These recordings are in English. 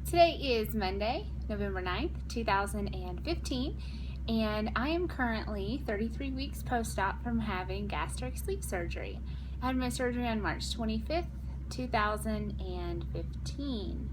Today is Monday, November 9th, 2015, and I am currently 33 weeks post-op from having gastric sleeve surgery. I had my surgery on March 25th, 2015.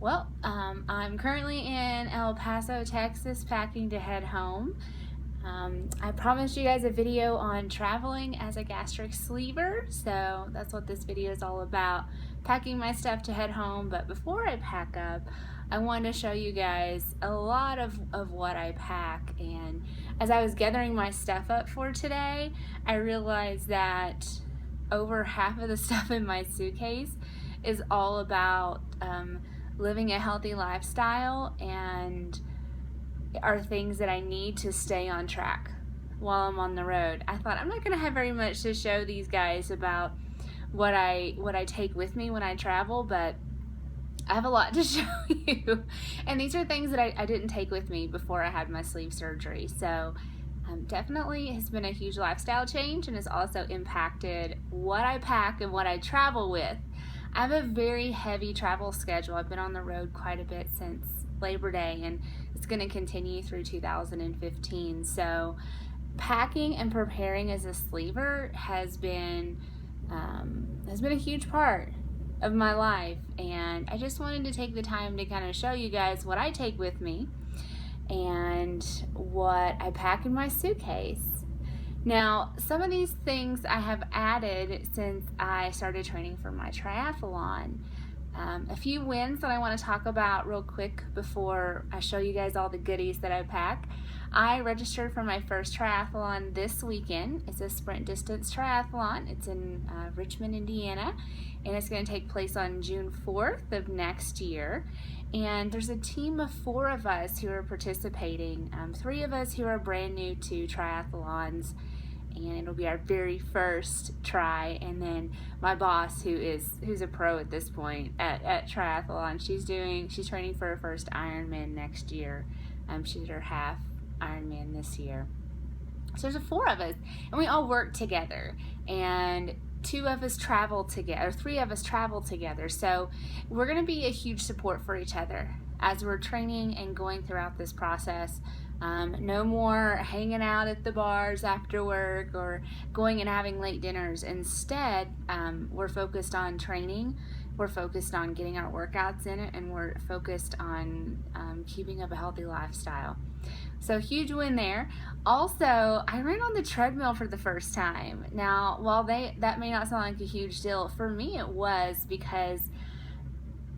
Well, I'm currently in El Paso, Texas, packing to head home. I promised you guys a video on traveling as a gastric sleever, so that's what this video is all about, packing my stuff to head home. But before I pack up, I wanted to show you guys a lot of what I pack. And as I was gathering my stuff up for today, I realized that over half of the stuff in my suitcase is all about living a healthy lifestyle and are things that I need to stay on track while I'm on the road. I thought I'm not going to have very much to show these guys about what I take with me when I travel, but I have a lot to show you. And these are things that I didn't take with me before I had my sleeve surgery. So definitely has been a huge lifestyle change and has also impacted what I pack and what I travel with. I have a very heavy travel schedule. I've been on the road quite a bit since Labor Day, and it's going to continue through 2015. So packing and preparing as a sleever has been a huge part of my life, and I just wanted to take the time to kind of show you guys what I take with me and what I pack in my suitcase. Now, some of these things I have added since I started training for my triathlon. A few wins that I want to talk about real quick before I show you guys all the goodies that I pack. I registered for my first triathlon this weekend. It's a sprint distance triathlon. It's in Richmond, Indiana, and it's going to take place on June 4th of next year. And there's a team of 4 of us who are participating, 3 of us who are brand new to triathlons, and it'll be our very first try. And then my boss, who's a pro at this point at triathlon, she's training for her first Ironman next year. She did her half Ironman this year. So there's 4 of us, and we all work together, and 2 of us travel together, or 3 of us travel together. So we're going to be a huge support for each other as we're training and going throughout this process. No more hanging out at the bars after work or going and having late dinners. Instead, we're focused on training, we're focused on getting our workouts in it, and we're focused on keeping up a healthy lifestyle. So huge win there. Also, I ran on the treadmill for the first time. Now, while that may not sound like a huge deal, for me it was, because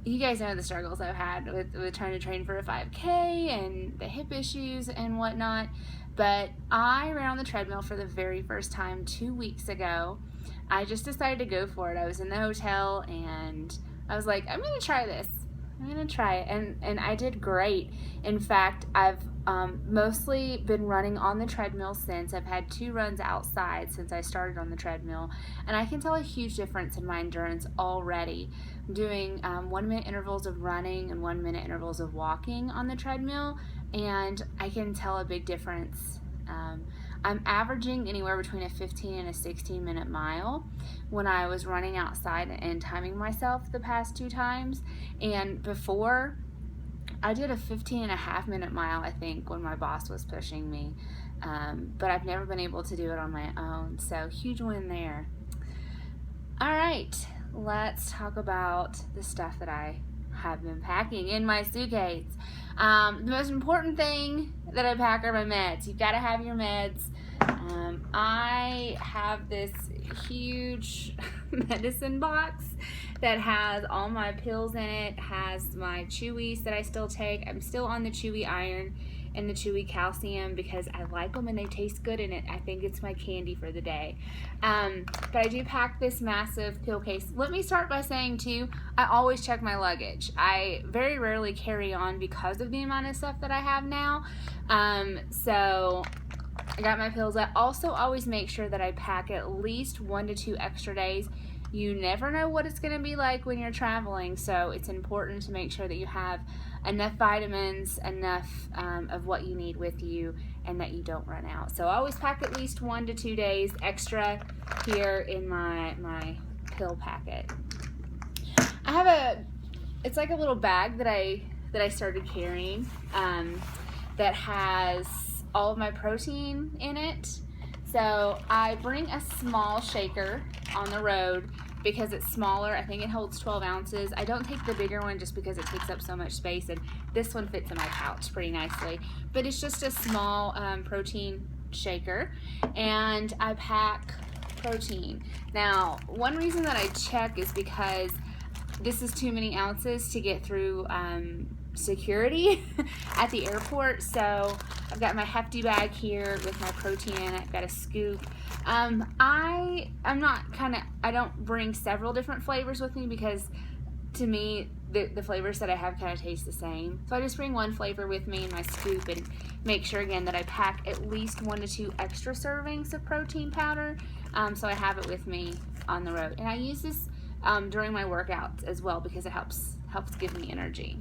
you guys know the struggles I've had with trying to train for a 5K and the hip issues and whatnot. But I ran on the treadmill for the very first time 2 weeks ago. I just decided to go for it. I was in the hotel and I was like, I'm going to try this. I'm going to try it. And I did great. In fact, I've mostly been running on the treadmill since. I've had 2 runs outside since I started on the treadmill, and I can tell a huge difference in my endurance already. I'm doing 1-minute intervals of running and 1-minute intervals of walking on the treadmill, and I can tell a big difference. I'm averaging anywhere between a 15 and a 16-minute mile when I was running outside and timing myself the past 2 times. And before, I did a 15.5-minute mile, I think, when my boss was pushing me. But I've never been able to do it on my own. So huge win there. All right, let's talk about the stuff that I have been packing in my suitcase. The most important thing that I pack are my meds. You've got to have your meds. I have this huge medicine box that has all my pills in it, has my Chewies that I still take. I'm still on the Chewy iron and the Chewy calcium because I like them and they taste good in it. I think it's my candy for the day. But I do pack this massive pill case. Let me start by saying too, I always check my luggage. I very rarely carry on because of the amount of stuff that I have now. So I got my pills. I also always make sure that I pack at least 1 to 2 extra days. You never know what it's going to be like when you're traveling, so it's important to make sure that you have enough vitamins, enough of what you need with you, and that you don't run out. So I always pack at least 1 to 2 days extra here in my pill packet. I have it's like a little bag that I started carrying that has all of my protein in it. So I bring a small shaker on the road because it's smaller. I think it holds 12 ounces. I don't take the bigger one just because it takes up so much space, and this one fits in my pouch pretty nicely. But it's just a small protein shaker, and I pack protein. Now, one reason that I check is because this is too many ounces to get through security at the airport. So I've got my hefty bag here with my protein in it. I've got a scoop. I don't bring several different flavors with me because to me the flavors that I have kind of taste the same. So I just bring one flavor with me in my scoop and make sure again that I pack at least 1 to 2 extra servings of protein powder, so I have it with me on the road. And I use this during my workouts as well because it helps give me energy.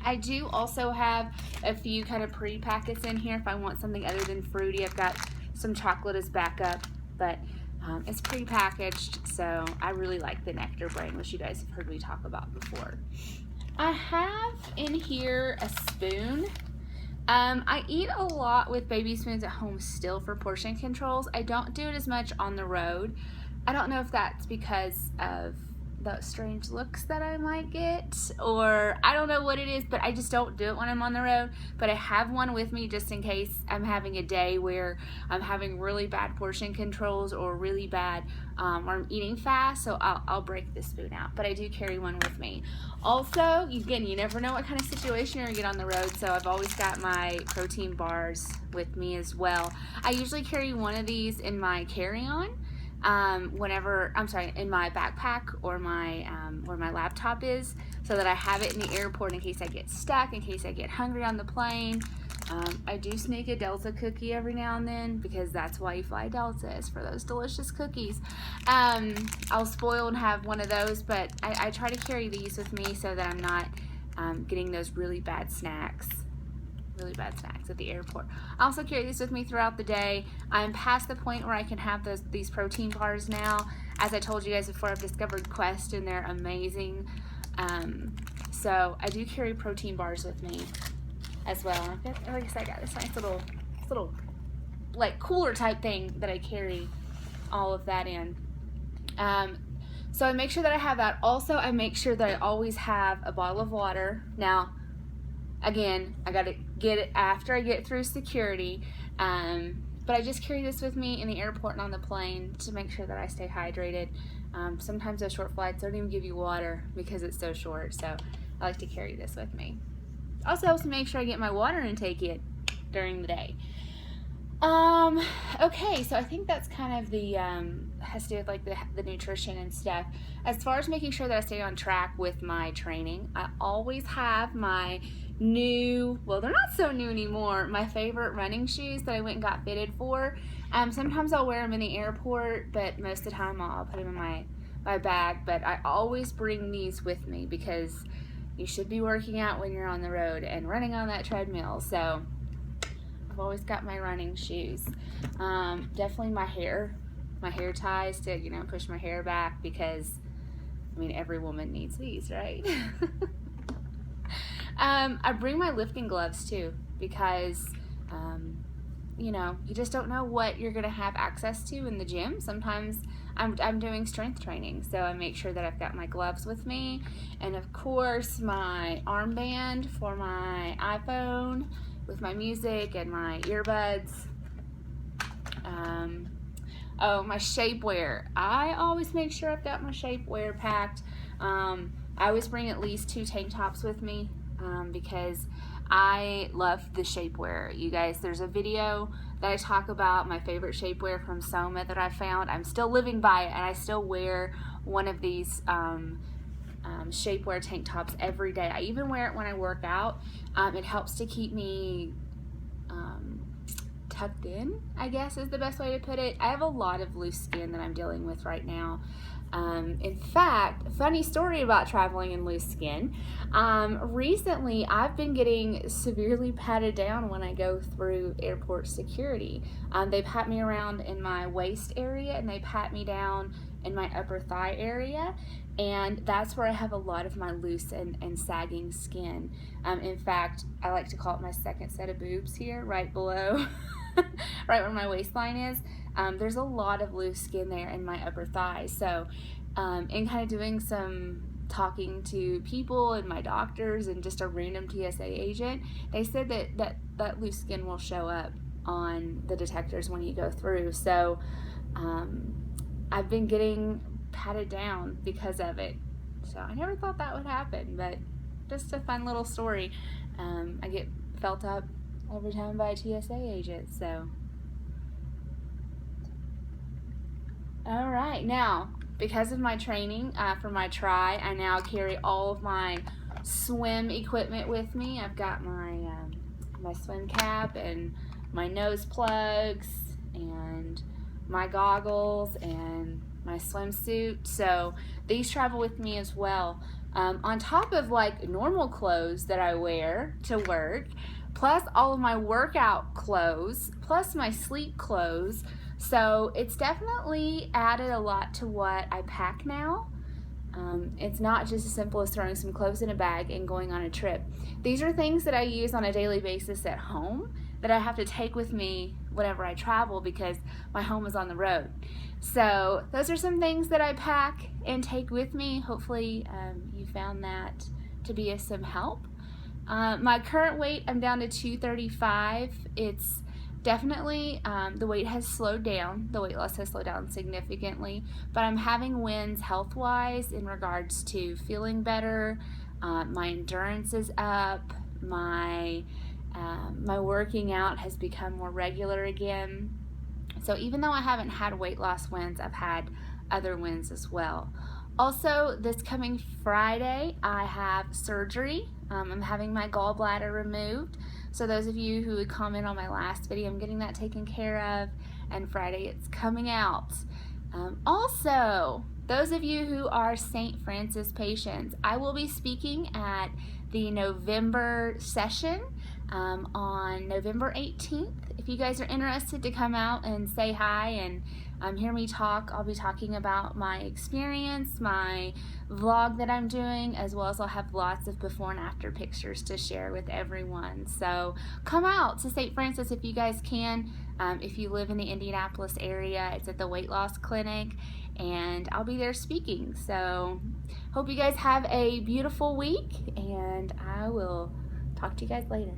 I do also have a few kind of pre-packets in here if I want something other than fruity. I've got some chocolate as backup, but it's pre-packaged, so I really like the Nectar brand, which you guys have heard me talk about before. I have in here a spoon. I eat a lot with baby spoons at home still for portion controls. I don't do it as much on the road. I don't know if that's because of the strange looks that I might get, or I don't know what it is, but I just don't do it when I'm on the road. But I have one with me just in case I'm having a day where I'm having really bad portion controls or really bad or I'm eating fast, so I'll break this spoon out. But I do carry one with me. Also, again, you never know what kind of situation you're gonna get on the road, so I've always got my protein bars with me as well. I usually carry one of these in my carry-on. In my backpack or my where my laptop is, so that I have it in the airport in case I get stuck, in case I get hungry on the plane. I do sneak a Delta cookie every now and then because that's why you fly Delta, is for those delicious cookies. I'll spoil and have one of those, but I try to carry these with me so that I'm not getting those really bad snacks at the airport. I also carry these with me throughout the day. I'm past the point where I can have these protein bars now. As I told you guys before, I've discovered Quest and they're amazing. So I do carry protein bars with me as well. Like I said, I got this nice little like cooler type thing that I carry all of that in. So I make sure that I have that. Also, I make sure that I always have a bottle of water. Now, again, I gotta get it after I get through security, but I just carry this with me in the airport and on the plane to make sure that I stay hydrated. Sometimes those short flights don't even give you water because it's so short, so I like to carry this with me. Also helps me make sure I get my water intake in during the day. Okay, so I think that's kind of the, has to do with like the nutrition and stuff. As far as making sure that I stay on track with my training, I always have my new, well, they're not so new anymore, my favorite running shoes that I went and got fitted for. Sometimes I'll wear them in the airport, but most of the time I'll put them in my bag. But I always bring these with me because you should be working out when you're on the road and running on that treadmill. So I've always got my running shoes. Definitely my hair ties to, push my hair back because, every woman needs these, right? I bring my lifting gloves too because, you just don't know what you're going to have access to in the gym. Sometimes I'm doing strength training, so I make sure that I've got my gloves with me. And of course, my armband for my iPhone with my music and my earbuds. My shapewear. I always make sure I've got my shapewear packed. I always bring at least 2 tank tops with me because I love the shapewear. You guys, there's a video that I talk about my favorite shapewear from Soma that I found. I'm still living by it, and I still wear one of these shapewear tank tops every day. I even wear it when I work out. It helps to keep me tucked in, I guess is the best way to put it. I have a lot of loose skin that I'm dealing with right now. In fact, funny story about traveling in loose skin. Recently, I've been getting severely patted down when I go through airport security. They pat me around in my waist area and they pat me down in my upper thigh area, and that's where I have a lot of my loose and sagging skin. In fact, I like to call it my second set of boobs here, right below, right where my waistline is. There's a lot of loose skin there in my upper thigh. So in kind of doing some talking to people and my doctors and just a random TSA agent, they said that loose skin will show up on the detectors when you go through. So I've been getting patted down because of it. So I never thought that would happen, but just a fun little story. I get felt up every time by a TSA agent. So all right, now because of my training for my tri, I now carry all of my swim equipment with me. I've got my my swim cap and my nose plugs and my goggles and my swimsuit. So these travel with me as well. On top of like normal clothes that I wear to work, plus all of my workout clothes, plus my sleep clothes. So it's definitely added a lot to what I pack now. It's not just as simple as throwing some clothes in a bag and going on a trip. These are things that I use on a daily basis at home that I have to take with me whenever I travel because my home is on the road. So those are some things that I pack and take with me. Hopefully you found that to be of some help. My current weight, I'm down to 235. It's definitely, the weight has slowed down. The weight loss has slowed down significantly, but I'm having wins health-wise in regards to feeling better. My endurance is up. My working out has become more regular again. So even though I haven't had weight loss wins, I've had other wins as well. Also, this coming Friday, I have surgery. I'm having my gallbladder removed. So those of you who would comment on my last video, I'm getting that taken care of, and Friday it's coming out. Also, those of you who are St. Francis patients, I will be speaking at the November session on November 18th. If you guys are interested to come out and say hi and hear me talk, I'll be talking about my experience, my vlog that I'm doing, as well as I'll have lots of before and after pictures to share with everyone. So come out to St. Francis if you guys can. If you live in the Indianapolis area, it's at the Weight Loss Clinic, and I'll be there speaking. So hope you guys have a beautiful week, and I will talk to you guys later.